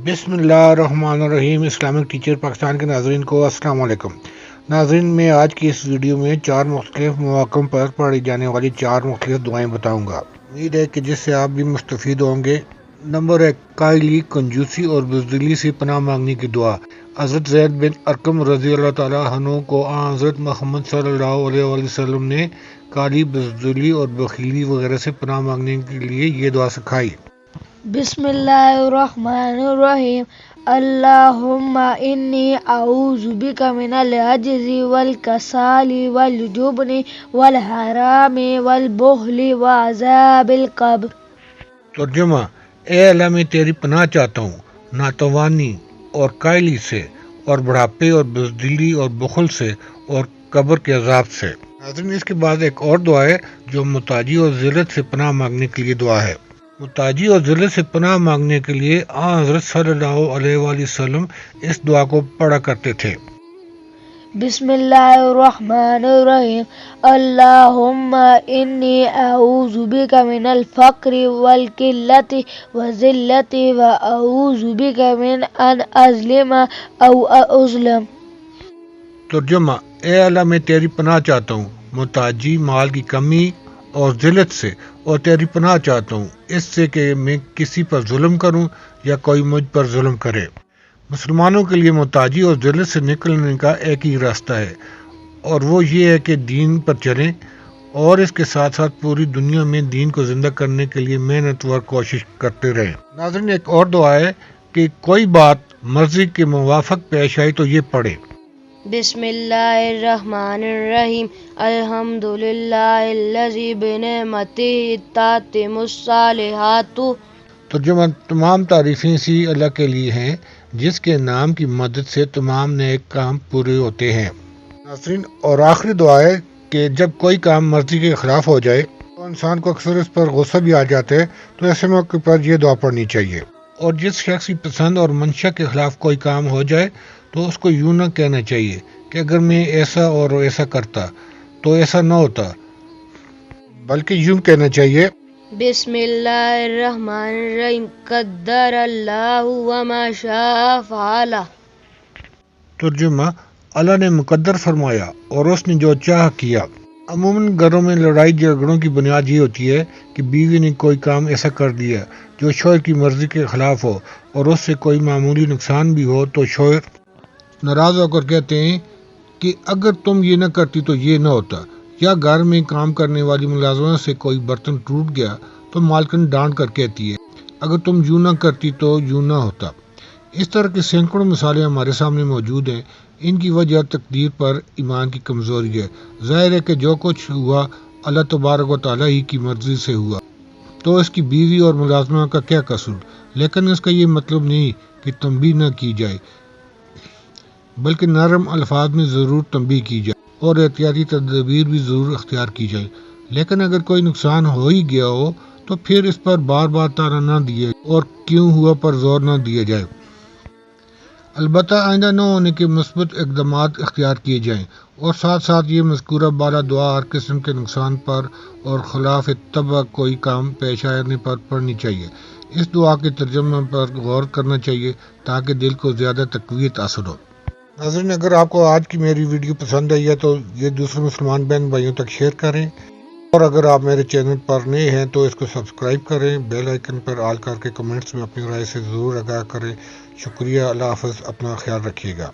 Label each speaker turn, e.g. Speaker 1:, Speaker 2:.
Speaker 1: बिस्मिल्लाहिर्रहमानिर्रहीम। Islamic teacher Pakistan के नाज़रीन को अस्सलाम वालेकुम। नाज़रीन, मैं आज की इस वीडियो में 4 मुख्तलिफ मौक़ों पर पढ़ी जाने वाली 4 मुख्तलिफ दुआएं बताऊंगा। उम्मीद है कि जिससे आप भी मुस्तफ़ीद होंगे। नंबर 1, कायली, कंजूसी और बुज़दिली से पनाह मांगने की दुआ। हज़रत ज़ैद बिन अरकम रज़ी अल्लाह तआला अन्हु को हज़रत मोहम्मद सल्लल्लाहु अलैहि वसल्लम ने काली, बुज़दिली और बख़ीली वगैरह से पनाह मांगने के लिए ये दुआ सिखाई।
Speaker 2: बिस्मिल्लाहिर्रहमानिर्रहीम। अल्लाहुम्मा इन्नी अऊज़ु बिका मिनल अज्ज़ि वल कसाली वल जुब्नि वल हरामी वल बुख़्लि व अज़ाबिल क़ब्र।
Speaker 1: तर्जुमा: ए अल्लाह, मैं तेरी पनाह चाहता हूँ नातवानी और कायली से और बुढ़ापे और बुज़दिली और बुखल से और कब्र के अजाब से। नाज़रीन, इसके बाद एक और दुआ है जो मुताजी और ज़िल्लत से पनाह मांगने के लिए दुआ है। मुताजी और ज़िल्लत से पनाह मांगने के लिए हज़रत सल्लल्लाहु अलैहि वसल्लम इस दुआ को पढ़ा करते थे।
Speaker 2: बिस्मिल्लाहिर्रहमानिर्रहीम। अल्लाहुम्मा इन्नी अऊज़ु बिका मिनल फ़क्रि वल किल्लति व ज़िल्लति व अऊज़ु बिका मिन अन अज़लिमा औ अज़लम।
Speaker 1: तर्जुमा: ए अल्लाह, मैं तेरी पनाह चाहता हूँ मुताजी, माल की कमी और ज़िल्लत से, और तेरी पनाह चाहता हूँ इससे कि मैं किसी पर जुल्म करूँ या कोई मुझ पर जुल्म करे। मुसलमानों के लिए मुताजी और ज़िल्लत से निकलने का एक ही रास्ता है, और वो ये है कि दीन पर चलें और इसके साथ साथ पूरी दुनिया में दीन को ज़िंदा करने के लिए मेहनत व कोशिश करते रहें। नाज़रीन, एक और दुआ है कि कोई बात मर्ज़ी के मुवाफ़िक पेश आई तो ये पढ़े।
Speaker 2: बिस्मिल्लाहिर्रहमानिर्रहीम। अल्हम्दुलिल्लाहिल्लज़ी बिनिअमतिही तत्तिमुस्सालिहातु।
Speaker 1: तर्जुमा: तमाम तारीफ़ें इसी अल्लाह के लिए हैं जिसके नाम की मदद से तमाम नेक काम पूरे होते हैं। नाज़रीन, और आखिरी दुआ है कि जब कोई काम मर्जी के खिलाफ हो जाए तो इंसान को अक्सर इस पर गुस्सा भी आ जाता है, तो ऐसे मौके पर यह दुआ पढ़नी चाहिए। और जिस शख्स की पसंद और मंशा के खिलाफ कोई काम हो जाए तो उसको यूं ना कहना चाहिए कि अगर मैं ऐसा और ऐसा करता तो ऐसा ना होता, बल्कि यूं कहना चाहिए
Speaker 2: बिस्मिल्लाहिर्रहमानिर्रहीम। क़द्दरल्लाहु व मा शाअ फ़अल।
Speaker 1: तर्जुमा: अल्लाह ने मुकद्दर फरमाया और उसने जो चाह किया। अमूमन घरों में लड़ाई झगड़ों की बुनियाद ये होती है कि बीवी ने कोई काम ऐसा कर दिया जो शौहर की मर्जी के खिलाफ हो और उससे कोई मामूली नुकसान भी हो, तो शौहर नाराज होकर कहते हैं कि अगर तुम ये न करती तो ये न होता। या घर में काम करने वाली मुलाजमा से कोई बर्तन टूट गया तो मालकिन डांट कर कहती है अगर तुम यूं न करती तो यूं न होता। इस तरह की सैकड़ों मिसालें हमारे सामने मौजूद हैं। इनकी वजह तकदीर पर ईमान की कमज़ोरी है। ज़ाहिर है कि जो कुछ हुआ अल्लाह तबारक व तआला ही की मर्ज़ी से हुआ, तो इसकी बीवी और मुलाजमा का क्या कसूर। लेकिन इसका ये मतलब नहीं कि तंबीह न की जाए, बल्कि नरम अल्फाज में ज़रूर तंबीह की जाए और एहतियाती तदबीर भी ज़रूर अख्तियार की जाए। लेकिन अगर कोई नुकसान हो ही गया हो तो फिर इस पर बार बार ताना न दिए और क्यों हुआ पर जोर न दिया जाए। अलबत्ता आइंदा न होने के मुस्बत इक़दामात इख्तियार किए जाएँ और साथ साथ ये मज़कूरा बाला दुआ हर किस्म के नुकसान पर और खिलाफ तबा कोई काम पेश आने पर पढ़नी चाहिए। इस दुआ के तर्जुमे पर गौर करना चाहिए ताकि दिल को ज़्यादा तक़वियत हासिल हो। नाज़रीन, अगर आपको आज की मेरी वीडियो पसंद आई है तो ये दूसरे मुसलमान बहन भाइयों तक शेयर करें, और अगर आप मेरे चैनल पर नए हैं तो इसको सब्सक्राइब करें। बेल आइकन पर ऑल करके कमेंट्स में अपनी राय से ज़रूर आगाह करें। शुक्रिया। अल्लाह हाफ़िज़। अपना ख्याल रखिएगा।